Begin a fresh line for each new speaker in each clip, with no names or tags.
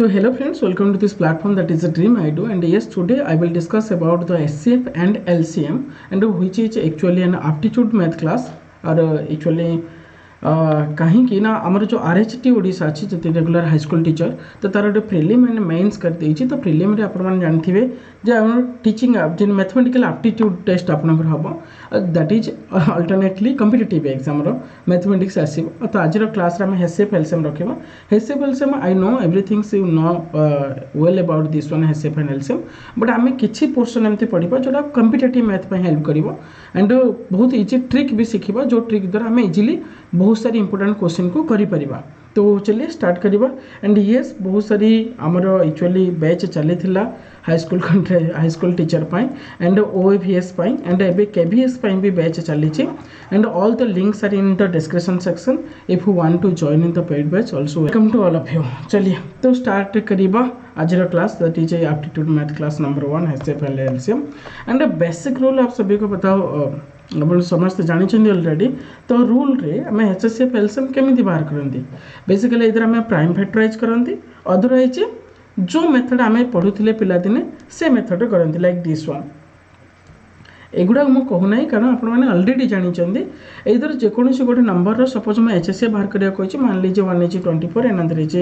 So hello friends, welcome to this platform that is a dream I do, and yes, today I will discuss about the SCF and LCM, and which is actually an aptitude math class or actually कहीं ना आमर जो RHT Odisha अच्छी जो regular high school teacher तो तार गोटे prelim and mains कर देछि तो प्रिलिम रे आपण माने जानथिबे जे आम टीचिंग जिन मैथमेटिकल एप्टीट्यूड टेस्ट आपनकर हबो that is alternately competitive exam रो मैथमेटिक्स आसीबो तो आज रो क्लास रे हम एचसीएफ एलसीएम रखिबो HCF LCM I know everything you know well about this one HCF and LCM but आमे किछि पोर्शन एमति पढिबो जोटा कॉम्पिटिटिव मैथ पे हेल्प करिवो एंड बहुत इजी ट्रिक भी सिखिबा जो ट्रिक द्वारा हमें इजीली बहुत सारी इंपोर्टेंट क्वेश्चन को करि परिबा। तो चलिए स्टार्ट करिबा एंड यस बहुत सारी आमर एक्चुअली बैच चली थिला हाई स्कूल टीचर पाई एंड ओएवीएस पाई एंड एबे केवीएस पाई भी बैच चली and all the links are in the description section if you want to join in the paid batch also welcome to all of you. चलिए तो start करिबा आज class that is aptitude math class number 1 HCF and LCM and basic rule आप सभी को बताओ आप समस्त जानते ऑलरेडी। तो रूल रे आम एचसीएफ एलसीएम केमी बाहर करती बेसिकली इधर आम प्राइम फैक्टराइज करती अदरवाइज जो मेथड आम पढ़ुले पिलादिने से मेथड करती लाइक दिस वन एगुड़ा मुझे कहूना कारण आपने अलरेडी जानते इधर जेकोसी गोटे नंबर सपोज मैं एचसीएफ बाहर करा कही मान लीजिए 1 is 24 another is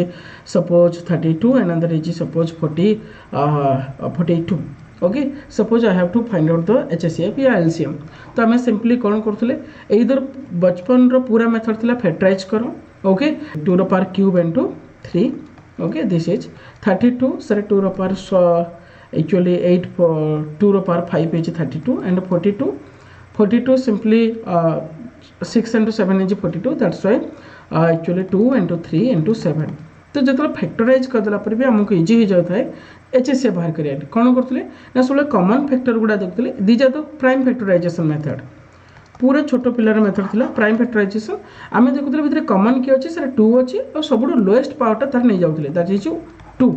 suppose 32 another is suppose 42 okay suppose I have to find out the HCF या एलसीएम तो आम सिंपली कौन करते इधर बचपन रो पूरा मेथड थी फैक्टराइज करो ओके 2 रो power cube into 3 okay this is 32 sir 2 रो पावर एक्चुअली 8 2 रो power 5 is 32 and 42 simply 6 into 7 is 42 that's why actually 2 into 3 into 7 तो जो फैक्टराइज करदेला भी आमको इजी हो जाए एचसीएफ बाहर करिया कौन करते ना सब कॉमन फैक्टर गुड़ा देखते these are the prime factorisation method पूरा छोट पिलार मेथड थिला प्राइम फैक्टराइजेशन आम देखुले भितर कॉमन किए अच्छे सर 2 अच्छी और सब लोएस्ट पावरटा तार नहीं जाऊे दैट इज 2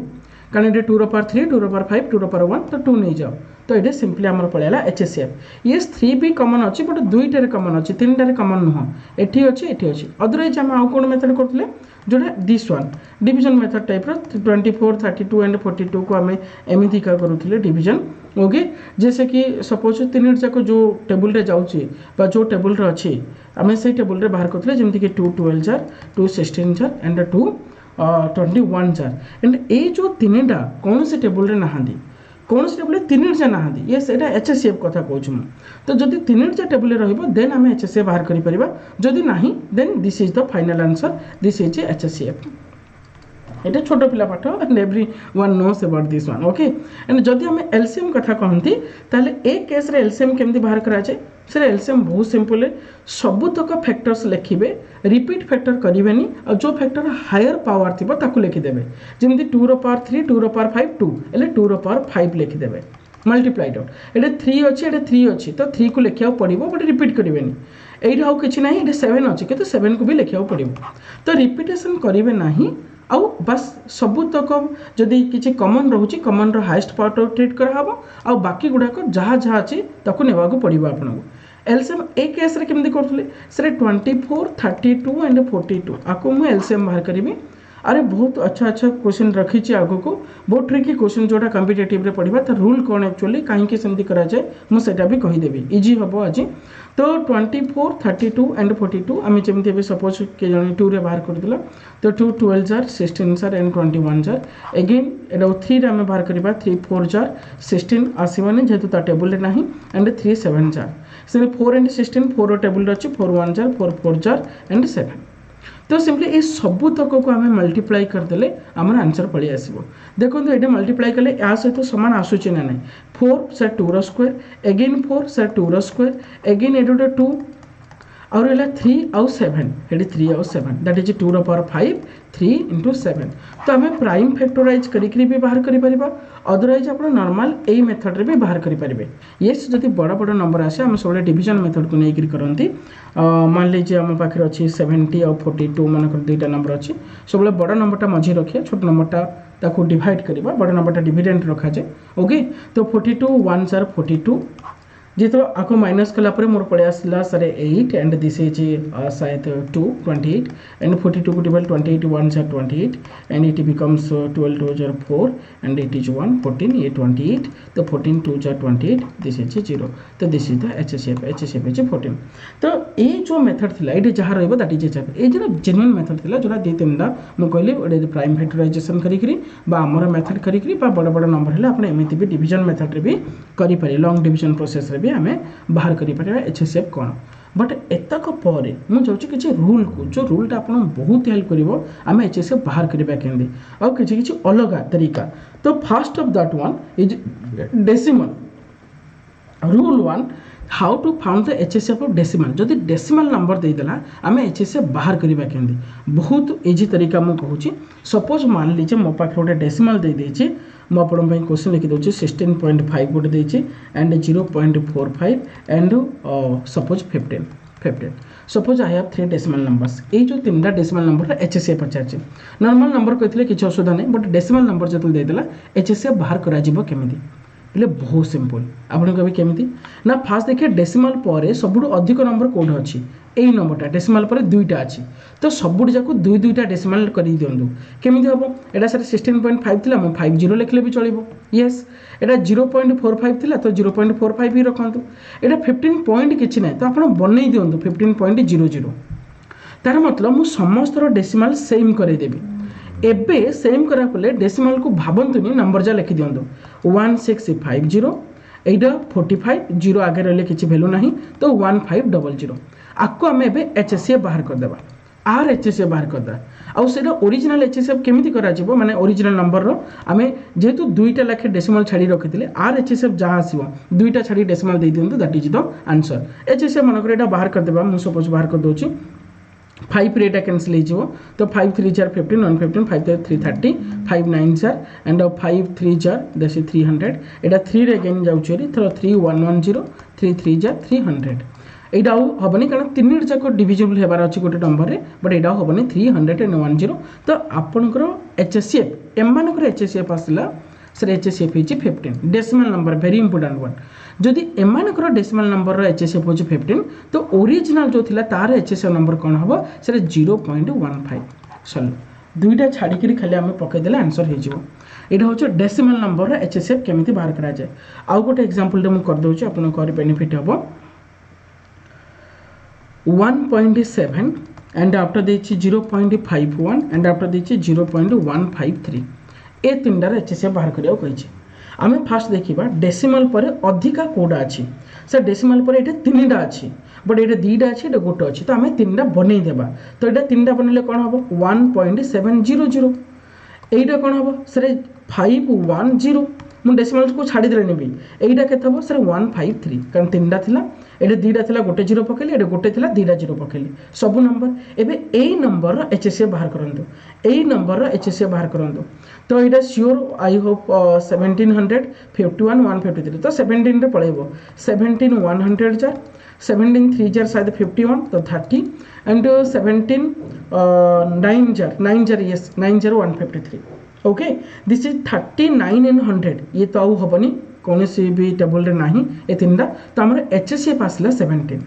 कारण ये 2 रो पावर 3 2 रो पावर 5 2 रो पावर 1 तो 2 नहीं जाओ तो ये सिंपली आमर पड़ेगा एचसीएफ ये 3 भी कॉमन अच्छी बट 2टारे कॉमन अच्छी 3टारे कॉमन नुह एठी अच्छी अदरवाइज आम आउ कौन मेथड करते जोटा this one division method type 24 32 and 42 को आम एमती क्या करूँ डिवीजन ओके जैसे कि सपोज 3 जाक जो टेबुल रे जाऊँगी जो टेबुल रे अच्छी आम से टेबुल रे बाहर करते जमीक कि 2 12 जार 2 16 जार एंड 2 21 जार एंड ये जो 3टा कौन से टेबुल रे नहांती कौन से टेबुल 3 नहांती ये सेटा एचसीएफ कथा कहूँ तो जदि 3 टेबुल रहिबो देन आम एचसीएफ बाहर करि परिबा जदि नाही then this is the final answer this is HCF एटा छोट पिला पाठ and everyone knows about this one okay and जदि आम एलसीएम कथा कहती ताले ए केस रे एलसीएम केमती बाहर करा जाए सर एलसीएम बहुत सिंपल सबुतक फैक्टर्स लिखिबे रिपीट फैक्टर करेंगे और जो फैक्टर हायर पावर थी ताकू लिखिदेवे जमी 2 रो पावर 3 2 रो पावर 5 2 एले 2 रो पावर 5 लिखिदेवे मल्टीप्लाइड आउट ये 3 अच्छी ये 3 अच्छी तो 3 को लिखा पड़ो बट रिपीट करेंगे ये आउ कि ना ये 7 अच्छी कि 7 को भी लिखा पड़ो तो रिपीटेसन करेंगे ना आउ बस सबुतक जदि किसी कमन रोचे कमन हाइस्ट पावर ट्रीट कराब आ बाकी गुड़ाक जहाँ जहाँ अच्छी ताकू नेबा पड़ो आपको एलसीएम ए केस रे केमती करथले सर 24 32 एंड 42 आपको मुझे एलसीएम बाहर करी अरे बहुत अच्छा क्वेश्चन रखी आग को बहुत ट्रिकी क्वेश्चन जोटा कॉम्पिटिटिव रे पढ़ा तो रूल कौन एक्चुअली कहीं सेमती करा जाए मुझे भी कहीदेवी इजी हम आज तो 24 32 एंड 42 आम जमी सपोज के जन 2 रे बाहर कर तो 2 12 जार 16 जार एंड 21 जार एगेन एटा 3 रे आम बाहर करवा 3 4 जार 16 आसवानी जेहेतु टेबुल ना एंड 3 7 जार से 4 एंड 16 4 टेबुल अच्छी 4 1 जार 4 4 जार एंड 7 तो सिंपली ये सबुतक को आम मल्टीप्लाई करदे आमर आंसर पलि आसो देखो ये मल्टीप्लाई कले या सहित सामान आसूची ना ना 4 सर 2 रो स्क्वायर एगेन 4 सर 2 रो स्क्वायर एगेन ये 2 और रहा 3 आउ 7 ये 3 आउ 7 दैट इज 2 रो पावर 5 3 इंटू 7 तो आम प्राइम फैक्टराइज करी भी बाहर करें अदरवाइज आप नॉर्मल यही मेथड रे भी बाहर करेंगे ये जब बड़ बड़ नंबर आसे आम सब डिवीजन मेथड को लेकर करती मान लीजिए आम पाखे अच्छी 70 और 42 मानक 2टा नंबर अच्छी सब बड़ नंबरटा मझी रखिए छोट नंबरटा ताकू डिवाइड करवा बड़ नंबरटा डिविडेंट रखा जाए ओके तो 42 1 जार 42 जितो आपको माइनस कला मोर पड़े आसला सर 8 एंड दिस इज शायद 2 28 एंड 42 को divide 28 1 are 28 and it becomes 12 2 are 4 and it is 1 14 ये 28 तो 14 2 are 28 दिस इज 0 तो this is the HCF is 14 तो ये जो मेथड थिला ये जहाँ रहिबो दैट इज HCF ये जो जेन्युइन मेथड थिला जोरा दी तीनटा मु कहली ओडे प्राइम फैक्टराइजेशन करिकरी बा हमर मेथड करिकरी बा बड़ बड़ नंबर हेले आपण एमिति भी डिवीजन मेथड रे भी करि पारे लॉन्ग डिवीजन प्रोसेस रे भी आमे बाहर करि पारे HCF कोन बट एतक पर मुझे किसी रूल को जो रूलटा आप बहुत हेल्प करिवो आमे HCF बाहर करबा केंदी आ किछि किछि अलग तरीका तो first of that one is decimal rule 1 how to found the HCF of decimal जदि डेसिमल नंबर दे देला आमे HCF बाहर करबा केंदी बहुत इजी तरीका मु कहूची सपोज मान लीजिए मो पाखे गोटे डेसिमल दे देछि मु आपण भाई क्वेश्चन लिखि दोछि 16.5 गोटे देछि and 0.45 and suppose 15 suppose I have 3 decimal numbers ए जो तीनटा डेसिमल नंबर HCF पचार नॉर्मल नंबर कहते किसी असुविधा नहीं बट डेसिमल नंबर जो देदेला HCF बाहर करा जिवो केमिति એટલે बहुत सिंपल आपन कभी केमिति ना फास्ट देखिए डेसिमल पर सबुठ अधिक नंबर कोड अच्छी यही नंबरटा डेसिमल पर दुईटा अच्छी तो सबुठ जाक दुईटा डेसिमल कर दिंतु केमिति हम एटा सर 16.5 थिला मु 50 लिखले भी चलिबो यस एटा 0.45 थिला तो 0.45 ही रखंतु एटा 15 पॉइंट किछि नै तो आपण बनै दियंतु 15.00 तार मतलब मु समस्त डेसिमल सेम करे देबी एबे सेम करा पले डेसिमल को भाबंतुनी नंबर जा लिखि दियंतु 1650 एटा 45 जीरो आगे रहले किछि वैल्यू नाही तो 1500 आको हमें एबे HCF बाहर कर देबा आर HCF बाहर कर दा आ सेटा ओरिजिनल HCF केमिति करा जिवो माने ओरिजिनल नंबर रो हमें जेतु दुईटा लाखे डेसिमल छाडी रखिथिले आर HCF जहा आसीबो दुईटा छाडी डेसिमल दे दियंतु that is the answer HCF मन करे एटा बाहर कर देबा मु सपोज बाहर कर दोची 5 रे एटा कैंसिल हो तो 5 3 jar 15 1 15 5 3 30 5 9 jar and 5 3 jar that is 300 एटा 3 रे अगेन जाउची तो 3 1 1 0 3 3 जार 300 एटा हबनी कारण तीन जाक डिविजिबल हेबार अछि गोटे नंबर रे बट एटा हबनी 310 तो आपनकर HCF एमानकर HCF आसला sir HCF is 15 decimal number very important one जदि एमानकर डेसिमल नंबर रो HCF होची 15 तो ओरिजिनल जो थिला तार HCF नंबर कोन हबो सर 0.15 चलो दुईटा छाड़ी करी खाली आमे पके देले आंसर हे जिवो एटा होची डेसिमल नंबर रो HCF केमिति बाहर करा जाय आ गोटे एग्जांपल दे मु कर दोची आपन को बेनिफिट हबो 1.7 एंड आफ्टर देछि 0.51 एंड आफ्टर देछि 0.153 ए तीनटार HCF बाहर करिया कहिछि आमे फास्ट देखिबा डेसिमल पर अधिका कोडा अछि सर डेसिमल पर एटा तीनटा अछि बट एटा दुईटा अछि एटा गोटे अछि तो आमे तीनटा बनै देबा तो एटा तीनटा बनले कोन हबो 1.700 एटा कोन हबो सर 510 मु डेसिमल को छाडी देले नेबी एटा केते हबो सर 153 कारण तीनटा थिला एटा दुईटा थिला गोटे जीरो पकेली एटा गोटे थिला दुईटा जीरो पकेली सब नंबर एबे एई नंबर रो HCF बाहर करंतु एई नंबर रो HCF बाहर करंतु तो एटा श्योर आई होप 1700 51 153 तो 17 रे पळेबो 17 100 जार 17 3 जार शायद 51 तो 30 and 17 9 jar yes 9 jar 153 okay this is 39 इन 100 ये तो आउ हबनी कौन सी भी टेबल रे नाही ए तीनटा तो हमर HCF आसला 17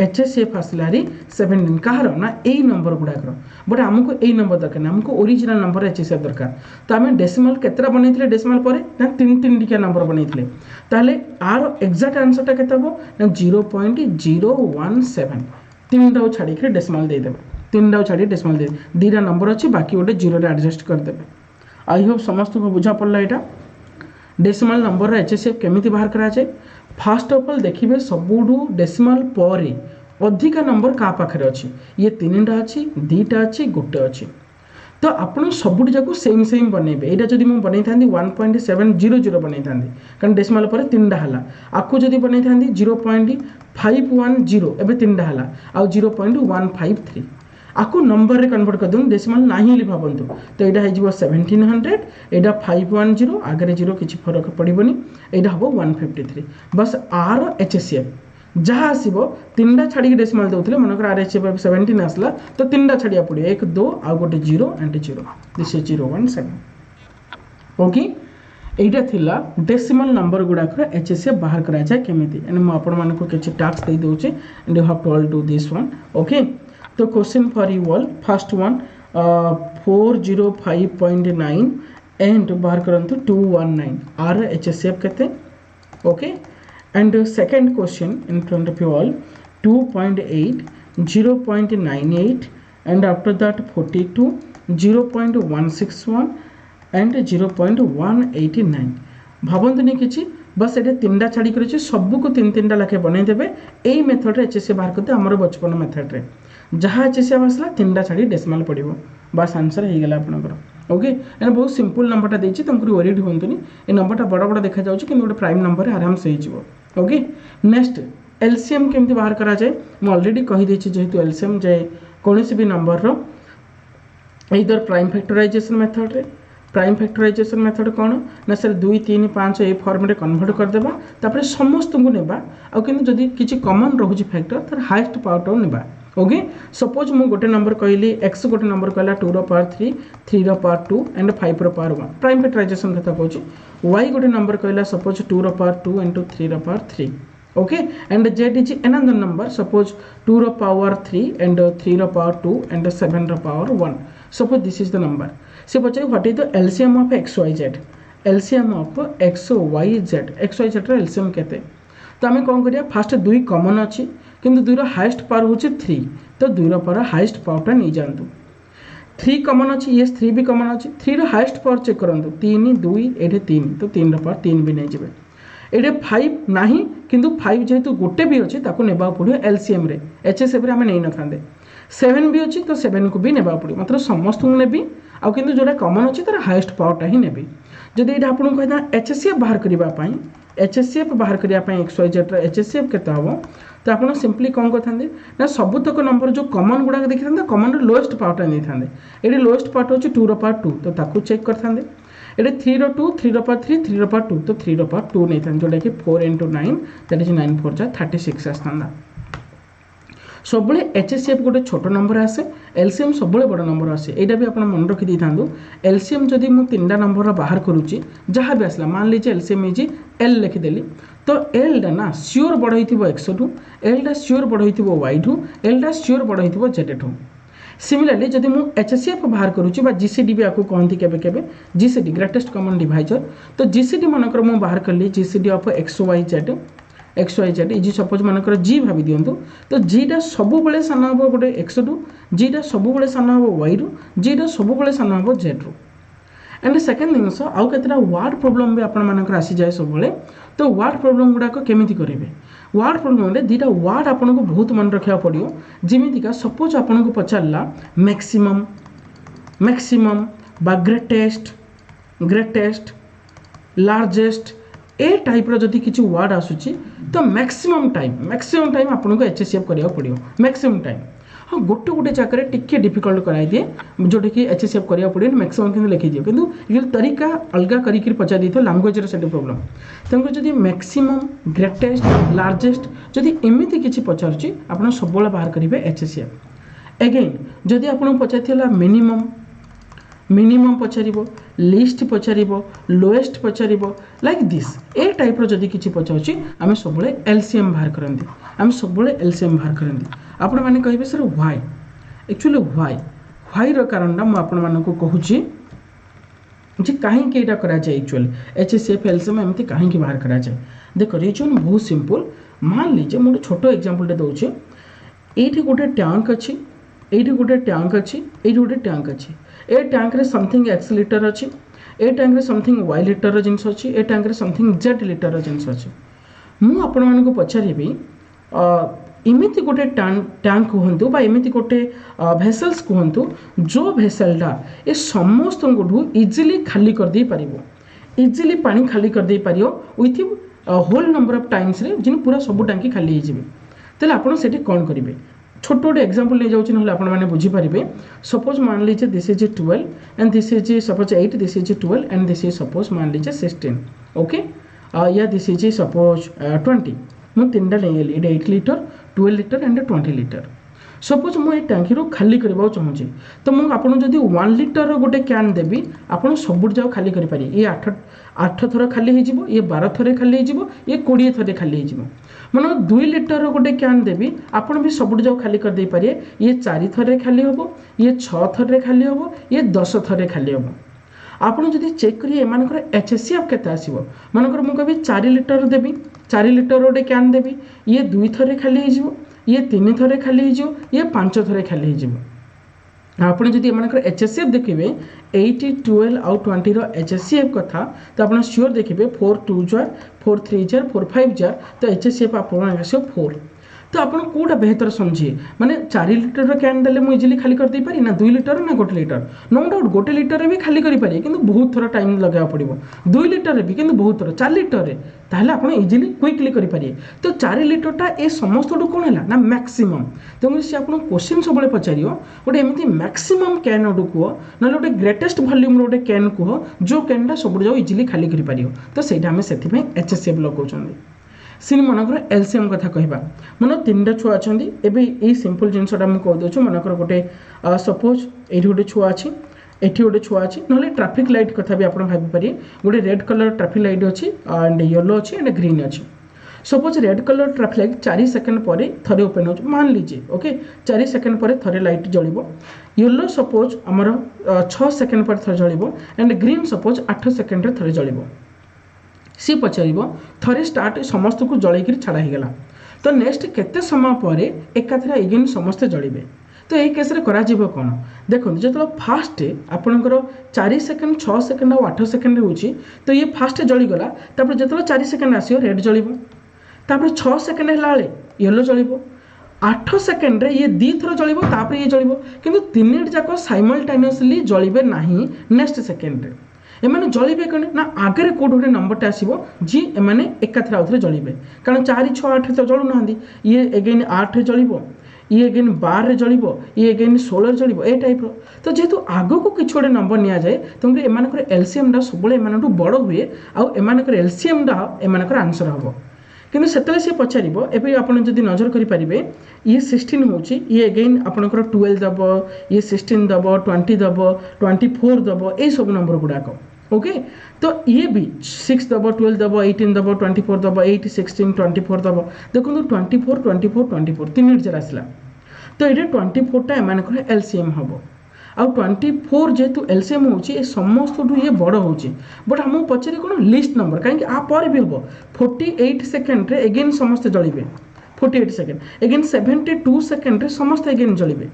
HCF आसला रे 17 कहार ना ए नंबर गुडा कर बट हमको ए नंबर दरकार ना हमको ओरिजिनल नंबर HCF दरकार तो हम डेसिमल केतरा बनेथिले डेसिमल पर ना 3 3 टिका नंबर बनेथिले ताले आर एग्जैक्ट आंसर ता केते हो ना 0.017 तीनटा छाडी के डेसिमल दे देबे तीनटा छाडी डेसिमल दे दीरा नंबर अछि बाकी गोटे जीरो रे एडजस्ट कर देबे आई होप समस्त को बुझा पड़ला एटा डेसिमल नंबर रे HCF केमिति बाहर करा जाय फास्ट ऑफ ऑल देखिबे सबुडू डेसिमल पर अधिका नंबर का पाखरे अछि ये तीनटा अछि दीटा अछि गोटे अछि तो आपण सबुड जाको सेम सेम बनेबे एटा जदी म बनै थांदी 1.700 बनै थांदी कारण डेसिमल पर तीनटा हला आकु जदी बनै थांदी 0.510 एबे तीनटा हला आ 0.153 आकु नंबर रे कन्वर्ट कर दूं डेसिमल नाही ली भाबंतु तो एटा हे जिवो 1700 एटा 510 आगे जीरो किछि फरक पड़िबोनी एटा हबो 153 बस आर HCF जहाँ आसो तीनटा छाड़ी डेसिमल देउथले मनकर RHCF 17 आसला तो तीनटा छाड़िया पड़े 1 2 आ गोटे 0 एंड 0 दिस इज 017 ओके এইটা थिला डेसिमल नंबर गुड़ाक एचएसएफ बाहर करा जाए केमिति एंड मु आपण मानको किछि टास्क दे दोचे and you have to all do this one okay. तो question for you all first one 405.9 and बाहर करंतु 219 आर एचएसएफ केते okay. And second question in front of you all 2.8 0.98 and after that 42 0.161 and 0.189 भावंतु नहीं किसी बस ये तीन टा छाड़ी कर सबू को तीन तीन टा लाखे बनईदेवे यही मेथड एचएसए बाहर करते आमर बचपन मेथड रे जहाँ एचएसए आसला तीन टा छाड़ी डेसिमल पड़ो बस आंसर हो गला आपंकर ओके। एंड बहुत सिंपल नंबरटा देती तुमको वरीड हूँ ये नंबरटा बड़ बड़ देखा जाऊँगी कि गोटे प्राइम नंबर आराम से हो ओके। नेक्स्ट एलसीएम केमती बाहर करा जाए मुझे अलरेडी कहीदे जेहेतु एलसीएम जे कौन भी नंबर इधर प्राइम फैक्टराइजेशन मेथड रे प्राइम फैक्टराइजेशन मेथड कौन ना सर 2 3 5 ए फॉर्म रे कन्वर्ट करदेबा तापर समस्त को नेबा आ किंतु जदी किछि कॉमन रहउछि फैक्टर तर हाईएस्ट पावर टाउ नेबा ओके। सपोज मु गोटे नंबर कहली x गोटे नंबर कहला 2 रो पावर 3 3 रो पावर 2 एंड 5 रो पावर 1 प्राइम फैक्टराइजेशन कथा कहउछि y गोटे नंबर कहला सपोज 2 रो पावर 2 into 3 रो power 3 okay and z is another number suppose 2 रो पावर 3 and 3 रो पावर 2 and 7 रो power 1 suppose this is the number से पचारे what is the LCM of x Y z LCM of x Y z रो LCM केते तो आम कौन करिया फास्ट 2 कॉमन अच्छी किंतु 2 रो हाईएस्ट पावर होची 3 तो 2 रो पावर हाईएस्ट पावरटा नहीं जानतु 3 कॉमन अच्छी यस 3 भी कॉमन अच्छी 3 रो हाईएस्ट पावर चेक करंतु 3 2 एठे 3 तो 3 रो पावर 3 भी नहीं जिवे एठे 5 नाही किंतु 5 जेहेतु गोटे भी अच्छी ताको नेबा पड़ियो एलसीएम रे एचएसएफ रे हम नहीं नथांदे 7 भी अच्छी तो 7 को भी नेबा पड़ियो मात्र समस्त को नेबी आउ किंतु जोटा कॉमन अच्छी तार हाईएस्ट पावरटा ही नेबी जदि ये आपको कहता एचएसएफ बाहर करने एचएसएफ बाहर करने एक्स वाई जेड एचएसएफ केते हम तो आप सिंपली कौन करते ना सबुतक नंबर जो कॉमन गुड़ाक देखी था कॉमन लोएस्ट पावरटा नहीं था ये लोएस्ट पावर हूँ 2 रो पावर 2 तो ताकू चेक करते ये 3 रो 2 3 रो पावर 3 3 रो पावर 2 तो 3 रो पावर 2 नहीं था जोटा कि 4 into 9 दैट इज 9 4 जा 36 आसता सब एचएसएफ गोटे छोट नंबर आसे एलसीएम सब बड़ नंबर आसे यहाँ भी आप मन रखी था एलसीएम जदि मुझे 3टा नंबर बाहर करुच्ची जहाँ भी आसला मान लीजिए एलसीएम इज एल लिखिदेली तो एलटा ना सियोर बड़ हो एक्स ठू एलटा सियोर बड़ हो वाई ठू एलटा सियोर बड़ हो जेड ठू सिमिलरली जदि मुझे एचएसएफ बाहर करुच्ची जीसीडी भी आपको कहती केबे जीसीडी ग्रेटेस्ट कॉमन डिवाइजर तो जीसीडी मनकर मुझे बाहर कली GCD of x Y z is suppose मनकर जी भावी दिंतु तो जीटा सब सान हम गोटे एक्स रु जीटा सब सान हम वाई रु जीटा सब सान हम जेड रु एंड सेकेंड जिनस आउ केतटा वार्ड प्रोब्लेम भी आपंकर आसी जाए सब तो वार्ड प्रोब्लेम गुड़ाक केमी करेंगे वार्ड प्रोब्लेम में 2टा वार्ड आपको बहुत मन रखा पड़ो जमीका सपोज आपको पचारा मैक्सिमम मैक्सिमम बा ग्रेटेस्ट लार्जेस्ट ए टाइप जदि किसी वार्ड आसूची तो मैक्सिमम टाइम आपको एचएसएफ करा पड़ो मैक्सिमम टाइम हाँ गोटे गोटे जगह टिके डिफिकल्ट कराई दिए जोटा कि एचएसएफ करा पड़े मैक्सिमम कि लिखी दिए किंतु ये तरीका अलग कर पचार दी लांगुएज से प्रोब्लेम तेणुकर जदि मैक्सिमम ग्रेटेस्ट लार्जेस्ट जदि एमती किसी पचारुची आप सब बाहर करेंगे एचएसएफ एगेन जदि आपको पचार मिनिमम पचार लिस्ट पचार लोएस्ट पचार लाइक दिस ए टाइप जदि किसी पचारुची आम सब एलसीएम बाहर करती आम सब एलसीएम बाहर करती आपण मैंने कहे सर व्हाई एक्चुअली व्हाई कारण मुझे आपण मानक कहूँ कहीं यहाँ करा जाए एक्चुअली एचएसएफ एलसीएम एमती कहीं बाहर करा जाए देख रीजन बहुत सिंपल मान लीजिए मुझे छोट एग्जांपल दूसरे ये गोटे टैंक अच्छी ये गोटे टैंक अच्छी ये गोटे टैंक अच्छी ए टैंक रे समथिंग एक्स लिटर अच्छी ए टैंक रे समथिंग वाई लिटर जिनस अच्छी ए टैंक रे समथिंग जेड लिटर जिनस अच्छी मुझे आपण मानक पचारि इमिति गोटे टैंक कहतु एमती गोटे भेसल्स कहतु जो भेसलटा ये समस्त इजिली खाली करदे पार इजिली पानी खाली करदे पार with whole number of times रे जिन पूरा सब टांकी खाली हो जाए आपड़ से कौन करेंगे छोट गोटे एग्जांपल नहीं जाऊँ ना आपने बुझीपारे सपोज मान लीजिए this is 12 and this is suppose 8 this is 12 and this is suppose मान लीजिए 16 ओके या दिस इज सपोज 20 मुझे 3टा नहीं 8 litre 12 litre and 20 litre suppose मुझे टांकी खाली करने चाहूँगी तो मुझे आपको जब 1 लिटर गोटे कैन देवी आप सब जाओ खाली करेंगे ये 8 थर खाली हो ये 12 थर खाली हो ये 20 थर खाली हो मन 2 लिटर गोटे कैन देवी आपड़ भी सब जाओ खाली करदे पारे ये 4 थर खाली हम ये 6 थर खाली हम ये 10 थर खाली हम आपड़ जब चेक करेंगे एम HCF केते आसो मनकर मुझे 4 लिटर देवी 4 लिटर गोटे कैन देवी ये 2 थर खाली हो ये 3 थर खाली हो ये 5 थर खाली हो आपड़ जब एम HCF देखिए 8 12 आउ 20 HCF कथा तो आप श्योर देखिए 4 2 जार 4 3 जार 4 5 जार तो HCF आप 4 तो आप कौटा बेहतर समझिए माने 4 लिटर कैन देले मुझे इजिली खाली कर दे पारी ना 2 लिटर ना 1 लिटर नो डाउट 1 लिटर भी खाली करि पारे किंतु बहुत थोड़ा टाइम लगा पड़ो 2 लिटर भी किंतु बहुत थोड़ा 4 लिटर ताहले आप इजिली क्विकली करि पारिए तो 4 लिटरटा ए समस्त कौन है ना मैक्सिमम तो सी आप क्वेश्चन सब पचार गोटे एमती मैक्सिमम कैन गोटे कह ना गोटे ग्रेटेस्ट वॉल्यूम गोटे कैन कह जो कैनटा सब जाओ इजिली खाली कर तो सहीटा आम से HCF लगाऊँ सीन मनकर एलसीएम कथा कहवा मन 3टा छुआ अच्छा एवं ये सिंपल जिनसा मुझे कहीदे मनकर गोटे सपोज ये गोटे छुआ अच्छी एटी गोटे छुआ अच्छी ना ट्राफिक लाइट कथा भी आप भाई गोटे रेड कलर ट्राफिक लाइट अच्छी एंड येलो अच्छी एंड ग्रीन अच्छी suppose red colour traffic light 4 second पर थे ओपन हो मान लीजिए ओके 4 सेकेंड पर थे लाइट जलिब येलो सपोज आमर 6 सेकेंड पर थे जलिब एंड ग्रीन सपोज 8 सेकेंड थे जलिब सी पचार थे स्टार्ट समस्त को जल छाड़ा होगा तो नेक्स्ट केते समय पर एकाथर एगेन समस्ते जलिबे तो यही केस कौन देखो जो फास्ट आपणकर 4 सेकेंड 6 सेकेंड और 8 सेकेंड हो तो ये फास्ट जलीगला जो 4 सेकेंड आसो रेड जलिब 6 सेकेंड है येलो जलिब 8 सेकेंड रे ये 2 थर जलिब ये जलिब किंतु 3 जाक साइमल्टेनियसली जलिबे नहीं नेक्स्ट सेकेंड एमाने जलिबे कने ना आगे कोड गोटे नंबरटा आसीबो जी एमाने एकाथरा आउथरे जलिबे कारण 4 6 8 तो जलु नांदी ये अगेन 8 रे जलिबो ये अगेन 12 रे जलिबो ये अगेन 16 रे जलिबो ए टाइप रो तो जेतु आगो को किछ गोटे नंबर निया जाए तुमरे एमानकर एलसीएम डा सबले एमानटु बड़ हुए आ एमानकर एलसीएम डा एमानकर आंसर हबो किंतु सेतले से पचारिबो एबे आपण जदि नजर करि परिबे ये 16 होची ये अगेन आपनकर 12 दबो ये 16 दबो 20 दबो 24 दबो ए सब नंबर गुडाको ओके तो ये भी 6 दबो 12 दबो 18 दबो 24 दबो 8 16 24 दबो देखो 24 24 24 3 जरा आसला तो ये 24 टा एमानकर एलसीएम हबो आ 24 जेतु एलसीएम होची ए समस्त ये बड़ होची बट हम पछरे कोन लिस्ट नंबर काहे आ पर भी हबो 48 सेकंड रे अगेन समस्त जलिबे 48 सेकंड अगेन 72 सेकंड रे समस्त अगेन जलिबे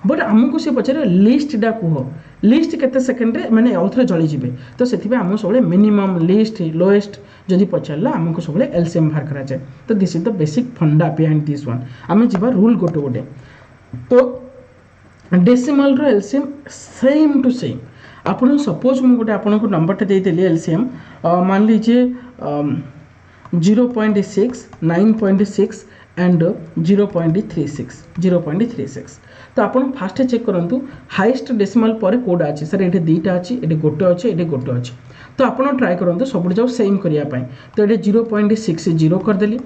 बट आमको सी पचारे लिस्ट डा कह लिस्ट केते सेकंड रे माने आउथरे जली जिवे तो सेथिबे आम सबले मिनिमम लिस्ट लोएस्ट जदि पचारला आमको सबले एलसीएम बाहर करा जाए तो this is the basic funda behind this one आम जीवा रूल गोटे गोटे तो डेसिमल रो एलसीएम सेम टू सेम आपन सपोज मु गोटे आपन को नंबर दे देली एलसीएम मान लीजिए 0.6 9.6 एंड 0.36 तो आप फास्ट चेक करूँ हाइस्ट डेसिमल पर कोडा अच्छे सर ये 2टा अच्छी ये गोटे अच्छे ये गोटे अच्छे तो आप ट्राए करूँ सब जाओ सेम करने तो ये 0.60 करदेली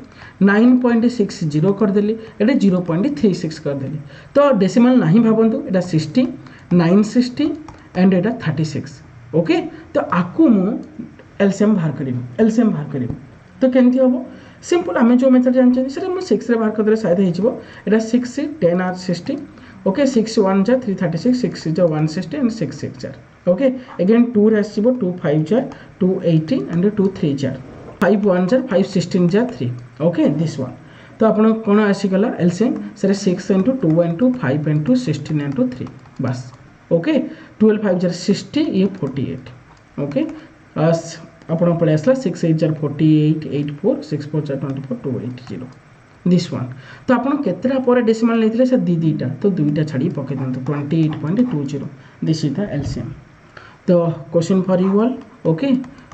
9.60 करदेली ये 0.36 करदेली तो डेसिमल नहीं भावतु ये 60 960 एंड ये 36 ओके तो आपको मु एलसीएम बाहर करी तो केमती हम सिंपल आम जो मेथड जानते सर मुझे 6 बाहर करदे शायद हो 6 10 आर 60 ओके 6 1 जार 336 6 जार 160 एंड 6 6 जार ओके अगेन 2 रे आसीबो 2 5 जार 280 एंड 2 3 जार 5 1 जार 5 16 जार 3 ओके दिस वन तो आपन कोन आसीगला LCM sir 6 into 2 into 5 into 16 into 3 बस ओके 12 5 जार 60 ये 48 ओके आपन पड़े आसला 6 8 जार 48 8 4 6 4 जार 24 280 दिस वन तो आपन केतरा पर डेसिमल लेथिले से दीटा तो 2टा छाड़ी पके दंतु 28.20 दिस इज द एलसीएम तो question for you all okay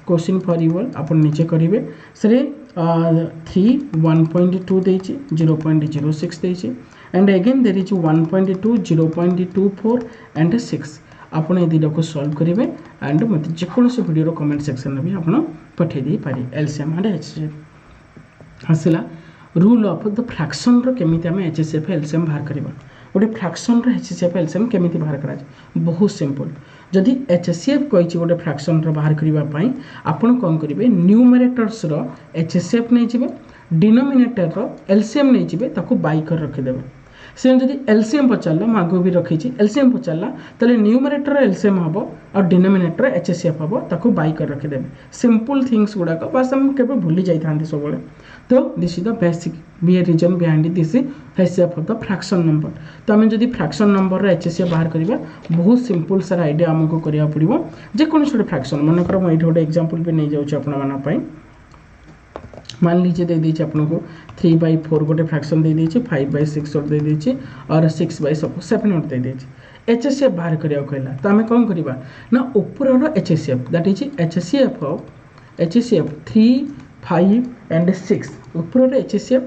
question for you all आपन नीचे करिवे सरे 3 1.2 देछि 0.06 देछि and again there is 1.2 0.24 and 6 आपन ए दिडा को सॉल्व करिवे एंड मते जेकोनोसी वीडियो रो कमेंट सेक्शन में भी आपन पठे दे पारे एलसीएम एंड एचसीएफ हसला रूल ऑफ द फ्रैक्शन रो केमिति हम एचसीएफ एलसीएम बाहर करबा गोटे फ्रैक्शन एचसीएफ एलसीएम केमिति बाहर करा बहुत सिंपल जदि एचसीएफ कही गोटे फ्रैक्शन बाहर करने आपड़ कौन करेंगे न्यूमरेटर्स एचसीएफ नहीं जाए डिनोमिनेटर एलसीएम नहीं जाए ताको बाई कर रखिदेवे से जदि एलसीएम पचारा मैं आगे भी रखी एलसीएम पचारा तेल न्यूमरेटर एलसीएम हम और डिनोमिनेटर एचसीएफ हम ताको बाई कर रखिदेवे सिंपल थिंग्स गुड़ाक बस हम केवल भूली जाता सब तो this is the basic reason behind this HCF of the fraction number तो आम जब फ्रैक्शन नंबर एचसीएफ बाहर करवा बहुत सिंपल सार आइडिया आमको करा पड़ो जेको गोटे फ्रैक्शन मनकर मुझे गोटे एग्जांपल भी नहीं जाऊँ मान लीजिए दे दीजिए आपन को 3/4 गोटे फ्रैक्शन दे दीजिए 5/6 और दे दीजिए और 6/7 और दे दीजिए एचसीएफ बाहर करिया कहला तो आम कौन करवा ना ऊपर HCF that is HCF 3, 5 and 6 ऊपर HCF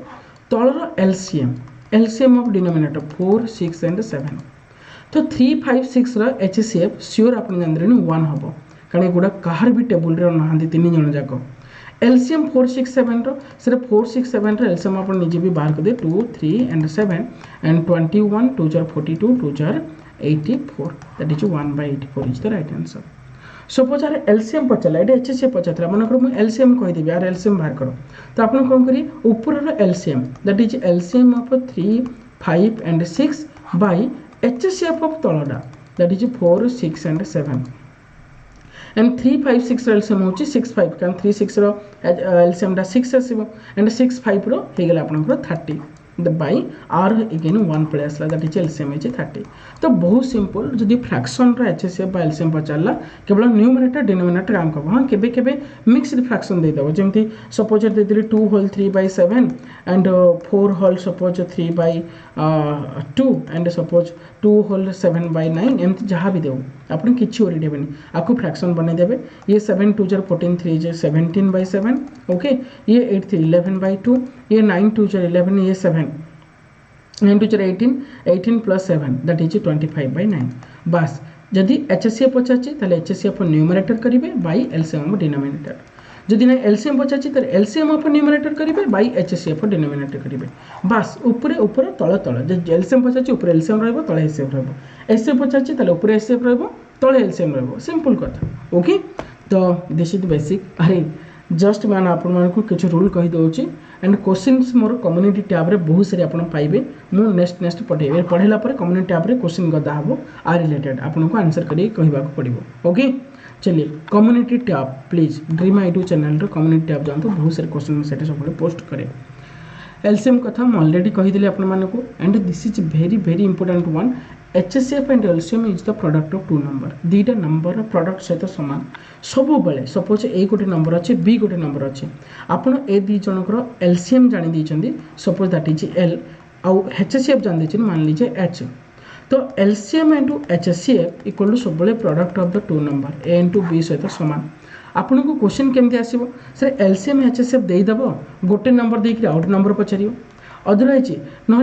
colour LCM of denominator 4, 6 and 7 तो 3, 5, 6 एचसीएफ श्योर आप जानते 1 हम कारण एगुड़ा कहार भी टेबुल ना 3 जन जाक एलसीएम 4, 6, 7 सिर्फ 4, 6, 7 एलसीएम आप निजे भी बाहर कर दे 2, 3 एंड 7 एंड 21 2 जार 42 2 जार 84 that is 1/84 is the right answer suppose आर एलसीएम पचारा ये एचसीएफ पचारा मनकर मुझे एलसीएम कहीदेवी आर एलसीएम बाहर कर तो आप कौन करेंगे ऊपर LCM that is LCM of 3, 5 and 6 by HCF of तलडा that is 4, 6 and 7 and 3, 5, 6 LCM हो 6, 5 कारण 3, 6 एलसीएम 6 आसो एंड 6, 5 रोगला आपंकर 30 बाई आर एगेन 1 पड़े आसला दैट इज एलसीएम है 30 तो बहुत सिंपल जदि फ्रैक्शन एचसीएफ एलसीएम पचारा केवल न्यूमरेटर डिनोमिनेटर काम कर हाँ केबे केबे मिक्सड फ्रैक्शन देदेव जमी सपोज देदेली 2 whole 3/7 and 4 whole suppose 3/2 and suppose 2 whole 7/9 एमती जहाँ भी देव आप किसी ओरीदेवे आपको फ्रैक्शन बनईदेवे ये 7 2 जार 14 3 जार 17/7 ओके ये 8 3 11/2 ये 9 2 जार 11 ये 7 9 2 जार 18 18 प्लस 7 दैट इज 25/9 बस जदि एचसीएफ पचार एचसीएफ न्यूमरेटर करेंगे बाई एलसीएम डिनोमिनेटर जदि ना LCM Pachar LCM of numerator करेंगे बाई एचसीएफ डिनोमिनेटर करेंगे बस ऊपर ऊपर तल तल एलसीएम पचार ऊपर एलसीएम रहा तले एचसीएफ एचसीएफ पचार ऊपर एचसीएफ रले एलसीएम सिंपल कथा ओके तो दिस इज बेसिक अरे जस्ट मैंने आपको किसी रूल कहीदे एंड क्वेश्चंस मोर कम्युनिटी टैब रे बहुत सारे आप पाइबे मु नेक्स्ट पठेबे पढ़ेला कम्युनिटी टैब रे क्वेश्चन गदा हम आ रिलेटेड आपको आंसर करिए कहवाक पड़ो ओके चलिए कम्युनिटी टैब प्लीज ड्रीम आई2 चैनल रो कम्युनिटी टैब जातु बहुत सारे क्वेश्चन से सब पोस्ट करे एलसीएम कथा ऑलरेडी कहीदेली आपको and this is very very important one HCF and LCM is the product of 2 number दीटा नंबर प्रोडक्ट सहित सामान सब बेले सपोज ए गोटे नंबर अच्छे बी गोटे नंबर अच्छे आपड़ ए दी जनकर एलसीएम जानी दीजिए सपोज दैट इज एल आउ एचसीएफ जान दीजिए मान लीजिए एच तो LCM into HCF equal to सब product of the 2 number a into b सहित सामान आपन को क्वेश्चन केमती आसो सर एलसीएम एचसीएफ देदेव गोटे नंबर देकर आउट नंबर पचार अदरवाइज ना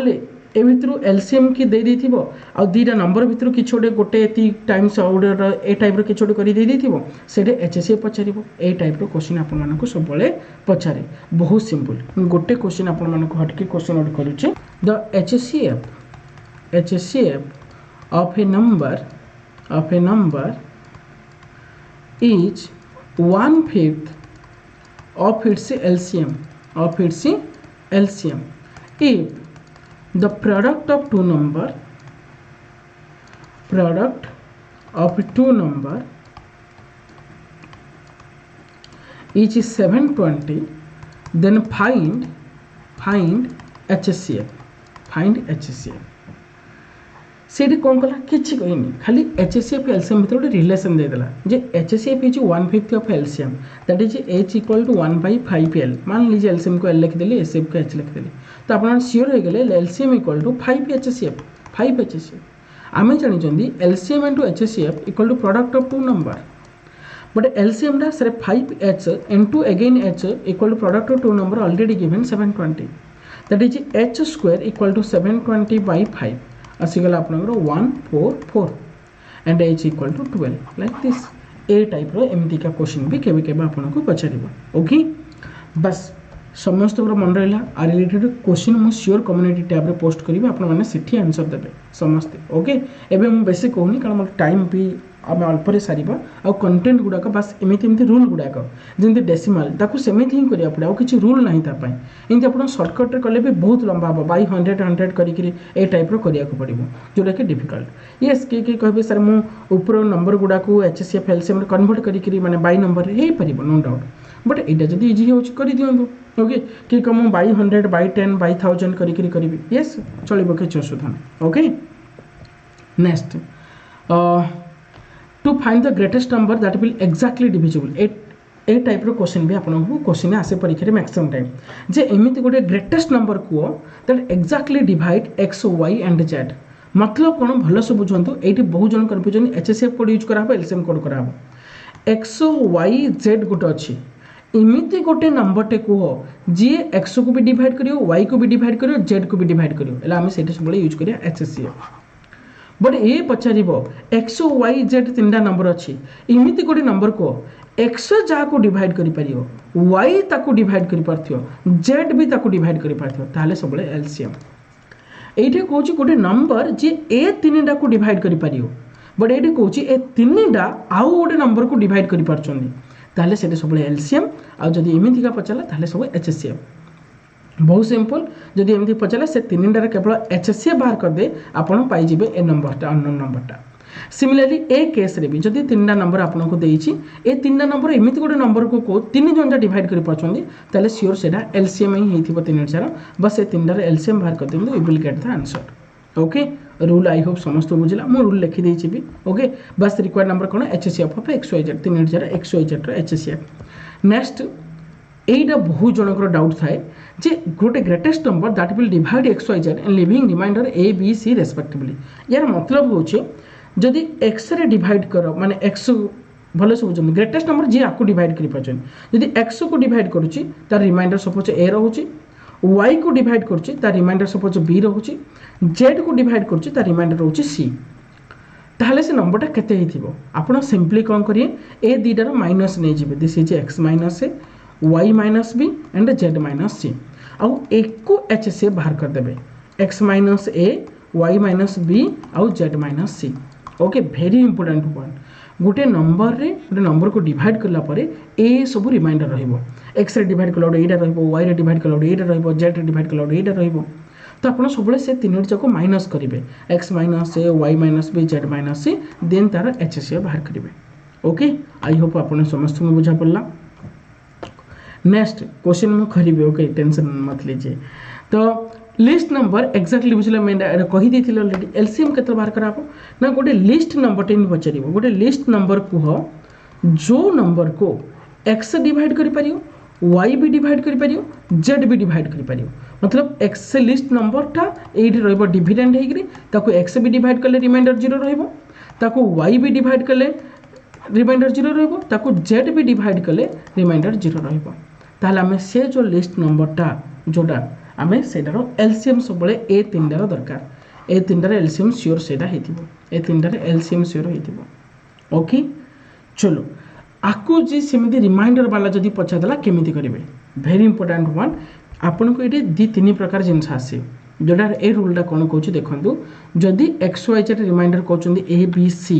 ए भितर एलसीएम की दे देथिबो आ दीटा नंबर भितर किछि गोटे एती टाइम्स आउट ए टाइप रो किछि करि दे देथिबो सेटे एचसीएफ पचारिबो ए टाइप रो क्वेश्चन आपन मानको सब बेले पचारे बहुत सिंपल गोटे क्वेश्चन आपन मानको हटके क्वेश्चन आउट करूचे the HCF of A number is 1/5 of its LCM if the product of two number is 720 then find HCF सेठी कौन कला किसी कहनी खाली एचसीएफ एलसीएम भीतर गोटे रिलेसन देदेला जे HCF is 1/5 of LCM that is h equal to 1/5l मान लीजिए एलसीएम को एल लिखिदेली एचसीएफ को एच लिखिदेली तो आप सियोर हो गए एलसीएम इक्वल टू 5 एचसीएफ आम जानी LCM into HCF equal to product of 2 number but LCM टा सर 5h into again h equal to product of 2 number already given 720 that is h square equal to 720/5 आसीगला आपनकर 144 and h equal to 12 like this ए type रो एमती का question भी केबे केबे आपनको पचारिबो ओके बस समस्त मन रहा आ रिलेटेड क्वेश्चन मु श्योर कम्युनिटी टैब रे पोस्ट करी आपण मैंने सेठी आंसर देबे समस्ते ओके। एबे मु बेसी कहूनी कारण मोर टाइम भी आम अल्परे सारिबा आ कंटेंट गुड़ाक बास एमती एमती रूल गुड़ाक जमी डेसिमाल ताकू सेमती ही करिया पड़े आ किछि रूल नाही ता पई एमती आपण शॉर्टकट रे कले भी बहुत लंबा हम बाई 100 करी ए टाइप रो करिया को पड़िबो जोटा कि डिफिकल्ट यस के कहबे सर मु ऊपर नंबर गुड़ाक एचसीएफ एलसीएम रे कन्वर्ट करी माने बाई नंबर रे हे परिबो नो डाउट बट एटा जदी इजी हो करि दियंतु ओके कि कम बाई 100 बाई 10 बाई 1000 करी यस चलिबो कि असुविधा नहीं okay. Next to find the greatest number that will exactly divisible ए टाइप रो क्वेश्चन भी आपको क्वेश्चन आसे परीक्षा मैक्सिमम टाइम जे एमिति गोटे ग्रेटेस्ट नंबर को that exactly divide x Y and Z मतलब कौन भलसे बुझंतु एठी बहुत जन कन्फ्यूजन एचसीएफ कोड यूज करा एलसीएम कोड करा एक्स वाई जेड गोटे अच्छी इमिति गोटे नंबर टे कह जी एक्स को भी डिवाइड करियो वाई को भी डिवाइड करियो जेड को भी डिवाइड करियो एला आमे सेठी सब यूज करिया एचसीएफ बट ये पचारिबो एक्स वाई जेड तीनटा नंबर अच्छी इमिति गोटे नंबर को एक्स जहाँ को डिवाइड करि परियो वाई ताको डिवाइड करि पारथियो जेड भी ताको डिवाइड करि पारथियो ताले सब एलसीएम एठी कहूची गोटे नंबर जे ए तीनटा को डिवाइड करि पारियो बट एठी कहूची ए तीनटा आउ गोटे नंबर को डिवाइड करि पारछोंदी ताले सेटे सब एलसीएम आ जदी एमितिका पचाला ताले सब एचसीएफ बहुत सिंपल जदि एमती पचारे से तीनटार केवल एचसीएफ बाहर कर दे आपन पाई जिवे ए नंबरटा अननोन नंबरटा सिमिलरली ए केस रे भी जदि तीनटा नंबर आपन को देइछि ए तीनटा नंबर एमिति गोटे नंबर को तीन जन डिवाइड करि पाछोंदी ताले श्योर सेटा एलसीएम ही हेतिबो तीनटार बस ए तीनटार एलसीएम बाहर कर देंदो you will get the answer okay. Rule I hope समस्त बुझला मु रूल लिखि देछि भी ओके बस रिक्वायर्ड नंबर कोन HCF of x Y z तीनटार एक्स वाई जेड रो एचसीएफ। नेक्स्ट एटा बहुत जनकर डाउट थाए जे गोटे greatest number that will divide x Y z and living remainder a b c respectively यार मतलब होचे जदि एक्स रे डिवाइड करो माने एक्स भले सब बुझन ग्रेटेस्ट नंबर जे आको डिवाइड करि पाछन जदि एक्स को डिवाइड करूची तार रिमाइंडर सपोज ए रहूची वाई को डिवाइड करूची तार रिमाइंडर सपोज बी रहूची जेड को डिवाइड करूची तार रिमाइंडर रहूची सी ताहले से नंबरटा केते हिथिबो आपण सिंपली कोन करिए ए दीटार माइनस नै जिवे this is x minus a y minus b and z minus c आउ एक को एच से बाहर कर देबे x minus a y minus b आउ z minus c okay very important point गोटे नंबर को डिवाइड करला परे ए सब रिमाइंडर रहइबो x रे डिवाइड कला एटा रहइबो y रे डिवाइड कला एटा रहइबो z रे डिवाइड कला एटा रहइबो तो आपण सबले से तीन जाको माइनस करिवे x minus a y minus b z minus c then तार एच से बाहर करिवे ओके। आई होप आपण समस्त में बुझा पड़ला। नेक्स्ट क्वेश्चन मु करिवे ओके टेंशन मत लीजिए तो लिस्ट नंबर एक्जाक्टली बुझले मैं कहि देथिल ऑलरेडी एलसीएम केते बाहर कराबो ना गोटे लिस्ट नंबर टेन पचारिबो गोटे लिस्ट नंबर को जो नंबर को x डिवाइड करि परियो y भी डिवाइड करि परियो z भी डिवाइड करि परियो मतलब x से लिस्ट नंबर टा एठी रहइबो डिविडेंड हेगिरी ताको x भी डिवाइड करले रिमाइंडर 0 रहइबो ताको y भी डिवाइड करले रिमाइंडर 0 रहइबो ताको z भी डिवाइड करले रिमाइंडर 0 रहइबो ताहले आमे से जो लिस्ट नंबरटा जोटा आमे सेटार एलसीएम सब ए तीनटार दरकार ए तीनटार एलसीएम श्योर सेटा हेतिबो ए तीनटार एलसीएम श्योर हेतिबो ओके। चलो आकु जी सेमिति रिमाइंडर वाला जदी पछादला केमिति करिवे वेरी इंपोर्टेंट वन आपन को एटी दी तीन प्रकार जिंस आसे जोटा ए रूलटा कोन कहूची देखंतु जदी एक्स वाई जेड रिमाइंडर कहउचंदी ए बी सी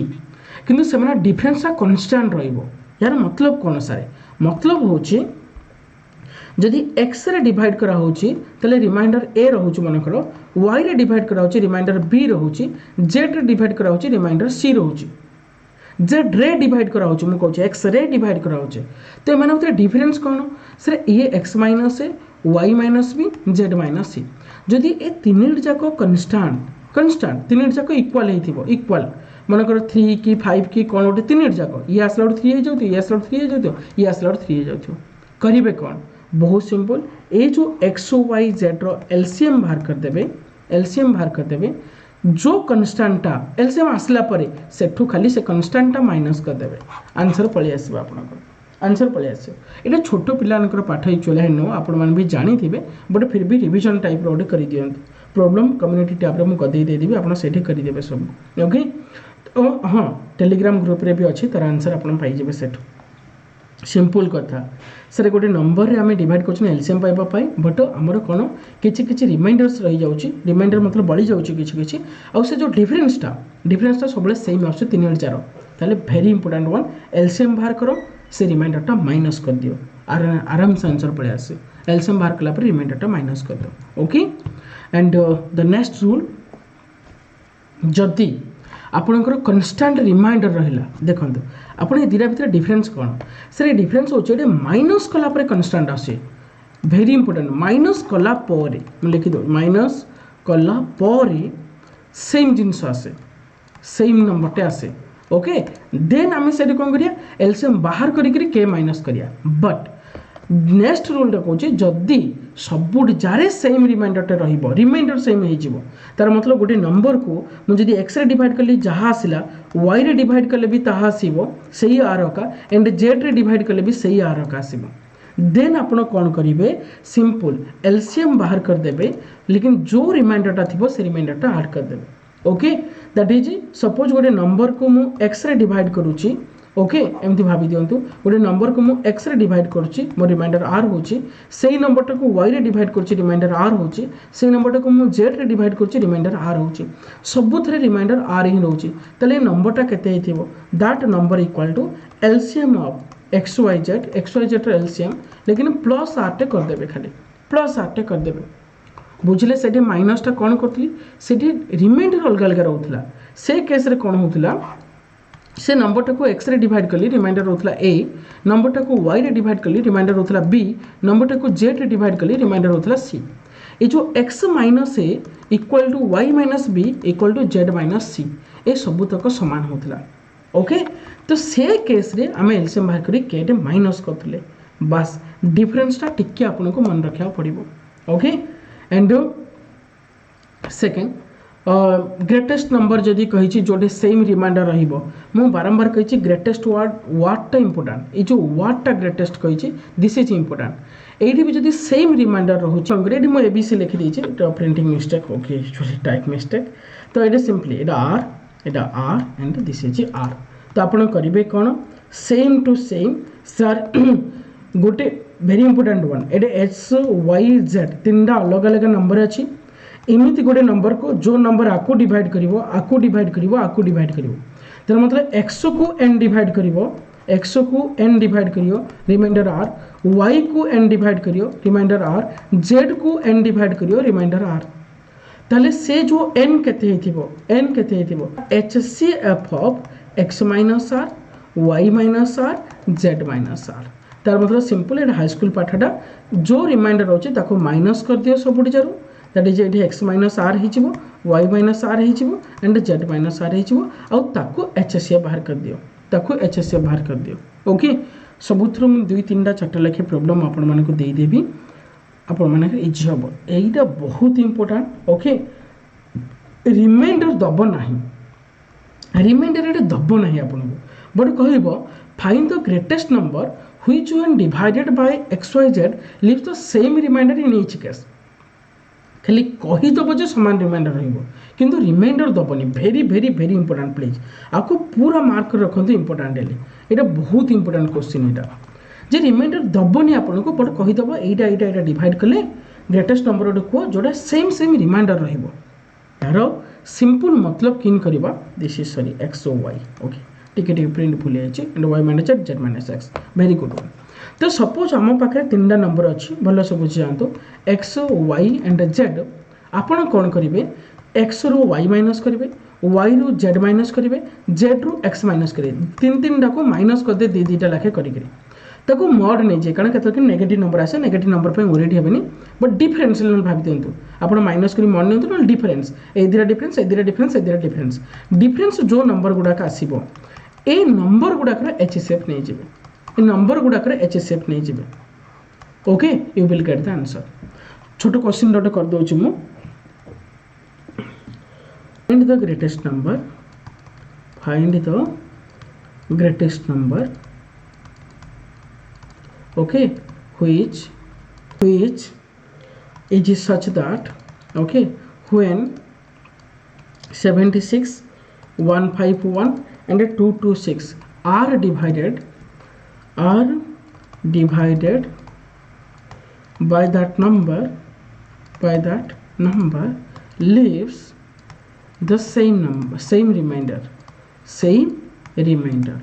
किंतु सेमाना डिफरेंस कांस्टेंट रहइबो यार मतलब कोन सारे मतलब होची जदि एक्स रे डिवाइड करा होची तले रिमाइंडर ए रहउची मनकर वाई रे डिवाइड करा होची रिमाइंडर बी रहउची जेड रे डिवाइड करा होची रिमाइंडर सी रहउची जेड रे डिवाइड करा होची मु कहउची एक्स रे डिवाइड करा होची तो एमाने उते डिफरेंस कोन सर ए x minus a y minus b z minus c जदि ए तीन जाको कांस्टेंट तीन जाको इक्वल हेथिबो इक्वल मनकर 3 की 5 की कोन ओटे तीन जाको ये आसला 3 हे जाउतो ये आसला 3 हे जाउतो ये आसला 3 हे जाउतो करिवे कोन बहुत सिंपल ये जो एक्स वाई जेड रो एलसीएम बाहर कर देबे जो कन्स्टांटा एलसीएम आसला परे सेठू खाली से कन्स्टांटा माइनस कर देबे आंसर पळि आसीबा आपनकर आंसर पळि आसीबो एटा छोटो पिलानकर पाठ एक्चुअली है नो आपण मान भी जानि थिबे बट फिर भी रिवीजन टाइप रो ओडे करि दियंतु प्रॉब्लम कम्युनिटी टैब रे मु कदे दे देबी आपण सेठी करि देबे सब ओके। तो हां टेलीग्राम ग्रुप रे भी अछि तार आंसर आपण पाइ जेबे सेठू सिंपल कथा सर गोटे नंबर रे आम डिवाइड कर एलसीएम पाइबा बट आमर कौन किसी रिमाइंडर्स रही जाऊँगी रिमाइंडर मतलब बढ़ी जाऊँगी किसी आउ से जो डिफरेन्सटा सब सेम आस 3000 ताले भेरी इंपोर्टेंट वन एलसीएम बाहर कर से रिमाइंडरटा माइनस कर दियो आराम से आंसर पड़े आसे एलसीएम बाहर कला रिमाइंडरटा माइनस कर दो okay and the next rule जदि आपणकर कन्स्टांट रिमाइंडर रहा देखो आप दुटा भितर डिफरेन्स कौन से डिफरेन्स होचे माइनस कलापर कन्स्टांट आसे भेरी इंपोर्टेंट माइनस कला लिखि दो माइनस कला सेम जिनस आसे सेम नंबरटे आसे ओके देन आम से कौन करिया एलसीएम बाहर करिकरी के माइनस करिया बट नेक्स्ट रूलटा कौन जदि सब जारे सेम रिमाइंडरटे रिमाइंडर सेम हो तार मतलब गोटे नंबर को मुझे एक्स रे डिवाइड कली जहाँ आसला वाई रे डिवाइड कले भी ताहा आसीबो सही आर का एंड जेड रे डिवाइड कले भी सही आर का आसीबो देन आपण कौन करेंगे सिंपल एलसीएम बाहर करदे लेकिन जो रिमाइंडरटा थी से रिमाइंडरटा ऐड करदे ओके दैट इज सपोज गोटे नंबर को मु एक्स रे डिवाइड करुच्ची ओके एमती भाभी दिंतु गोटे नंबर को मु एक्स रे डिवाइड करुच्ची मो रिमाइंडर आर होची सेही नंबरटा को वाई रे डिवाइड करुच्ची रिमाइंडर आर होची सेही नंबरटा को मु जेड रे डिवाइड करुच्ची रिमाइंडर आर होची सबुथरे रिमाइंडर आर ही रहउची तले नंबरटा केते हेतिबो that number equal to LCM of x Y z रे एलसीएम लेकिन प्लस आर टे कर देबे खाली प्लस आर टे कर देबे बुझले से माइनसटा कौन करी से रिमाइंडर अलग अलग रोला से केस रे कौन होता से नंबरटा को एक्स रे डिवाइड कली रिमाइंडर रोला ए नंबरटा को वाई रे डिवाइड कली रिमाइंडर रोला बी नंबरटा को जेड रे डिवाइड कली रिमाइंडर रोला सी ये जो x minus a equal to y minus b equal to z minus c ये सबूतक सामान होता ओके तो से केस रे आम एलसीएम बाहर करी के माइनस करते बास डिफरेन्सटा टिके आपको मन रखा पड़ो okay and second greatest number जदि कही जोटे सेम रिमाइंडर रु बारंबार कही ग्रेटेस्ट वार्डटा इंपोर्टाट ये जो वार्डटा ग्रेटेस्ट कही दिस इज इंपोर्टाट ये भी जब सेम रिमाइंडर रोचे मुझे एबीसी लिखी printing mistake okay type mistake तो ये सिंपली एटा R and this is R तो आप करेंगे कौन सेम टू सेम सर गोटे वेरी इंपोर्टेंट वन ये एक्स वाई जेड तीन अलग अलग नंबर अच्छी इमिति गोटे नंबर को जो नंबर आपको डिवाइड करिवो आपको डिवाइड करिवो आपको डिवाइड करिवो तर मतलब x को n डिवाइड करिवो x को n डिवाइड करियो रिमाइंडर r y को n डिवाइड करियो रिमाइंडर r z को n डिवाइड करियो रिमाइंडर r ताले से जो n केते हेतिबो n केते हेतिबो HCF of x minus r y minus r z minus r तार मतलब सिंपल एटा हाई स्कूल पाठटा जो रिमाइंडर होचे ताको माइनस कर दियो सबुडी जारू दैट इज ये एक्स माइनस आर हो वाई माइनस आर हो एंड जेड माइनस आर हो ताको HCF बाहर कर दियो ताको HCF बाहर कर दियो ओके सबुथरो मु 2-3टा 4टा लेखे प्रॉब्लम आपण मानको देई देबी आपण मानक इजी हबो एइटा बहुत इंपोर्टेंट ओके रिमाइंडर दबो नाही रिमाइंडर एटा दबो नाही आपण बट कहबो find the greatest number which when divided by xyz leaves the same remainder in each case खाली कहीदेव जो सामान रिमाइंडर रु रिमाइंडर दबनी very very very important please आपको पूरा मार्क रखते इंपोर्टेंट हेल्ले यहाँ बहुत इंपोर्टेंट क्वेश्चन यहाँ जे रिमाइंडर दबनी आपको बट कहीदेव यहाँ डिवाइड कले ग्रेटेस्ट नंबर गोटे कह जोटा सेम सेम रिमाइंडर यार सिंपल मतलब किन करवा दिस इज सॉरी एक्स ओ वाई ओके टिके प्रिंट भूल जाए and Y minus Z Z minus X very good one तो सपोज आम पाखे 3टा नंबर अच्छी भल से बुझी जातु एक्स वाई एंड जेड आपड़ कौन करेंगे एक्स रु वाई माइनस करेंगे वाई रु जेड माइनस करेंगे जेड रु एक्स माइनस करेंगे 3-3टा को माइनस करदे 2-2टा लाखे करेंगे मड नहीं जाए कारण के नेगेटिव नंबर आसे नेगेटिव नंबर पर ओरिएंट हेनी बट डिफरेन्शियल भाव दिंतु आप माइनस कर मन नि ना डिफरेन्स ए दुटा डिफरेन्स ए दुटा डिफरेन्स ए दुटा डिफरेन्स डिफरेन्स जो नंबर गुड़ाक आसो ए नंबर गुड़ाक HCF नहीं जाए नंबर गुड़ाक HCF नहीं जाए okay you will get the answer छोट क्वेश्चन डॉट कर दूँ मु find the greatest number find the greatest number okay which is such that okay when 76 151 and 226 are divided divided by that number leaves the same remainder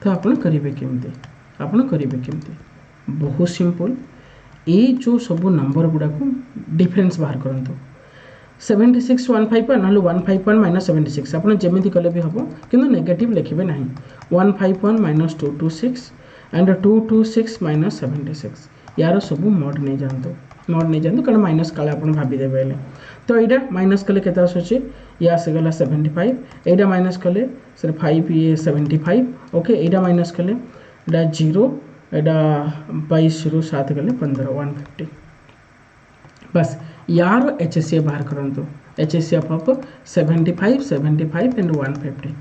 तो आपण करेंगे केमती बहुत simple ये जो सब नंबर गुड़ा को डिफरेंस बाहर करंतु 76 151 ना 151 माइनस 76 आप जमी कले भी हम कि नेगेटिव लिखे ना 151 माइनस 226 एंड 226 माइनस 76 यार सब मड नहीं जातु कारण माइनस काले आप भाईदेवे तो यहाँ माइनस कले के ये आसगला 75 यहाँ माइनस कले 5 ये 75 ओके यहाँ माइनस कले यहाँ 0 यहाँ 22 7 गले 15 150 बस यार HCF बाहर करंतु HCF ऑफ 75 एंड 150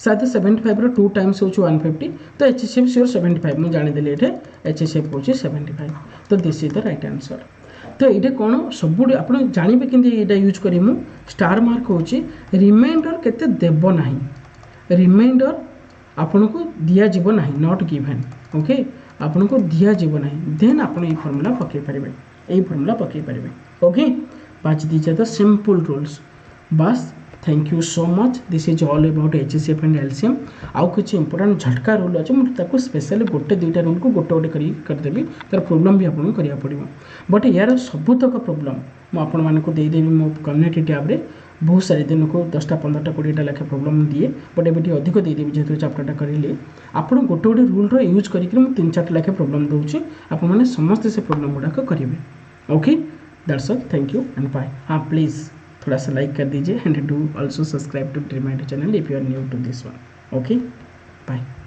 साथ 75 रो 2 टाइम्स हो 150 तो HCF श्योर 75 मुझे जानीदेली ये HCF हो 75 तो this is the right answer तो ये कौन सब आप जानवे कि यूज करी मु स्टार मार्क हो रिमाइंडर केते देव ना रिमाइंडर आपन को दिया जीव ना नॉट गिवन ओके आपन को दिया जीव ना देन आप फर्मूला पकई पारे यही फर्मूला पकई पारे ओके पाँच दीजिए द सिंपल रूल्स बस thank you so much this is all about HCF and LCM आउ किसी इंपोर्टेंट झटका रूल अच्छे मुझे स्पेशली गोटे दुईटा रूल को गोटे गोटे करदेवी तार प्रोब्लेम भी आपको करा पड़ो बट यार सबुतक प्रोब्लेम मुझे मो कम्युनिटी टैब रे बहुत सारी दिन को 10टा 15टा 20टा लेखे प्रोब्लेम दिए बट एवं अधिक देदेवी जेहतु चैप्टरटा करेंगे आप गोटे गोटे रूल्र यूज करके 3-4 लेखे प्रोब्लेम दूसरी आपने समस्ते से प्रोब्लेम गुड़ाक करेंगे okay that's all thank you and bye हाँ प्लीज़ थोड़ा सा लाइक कर दीजिए and do also subscribe to Dream Idea channel if you are new to this one okay bye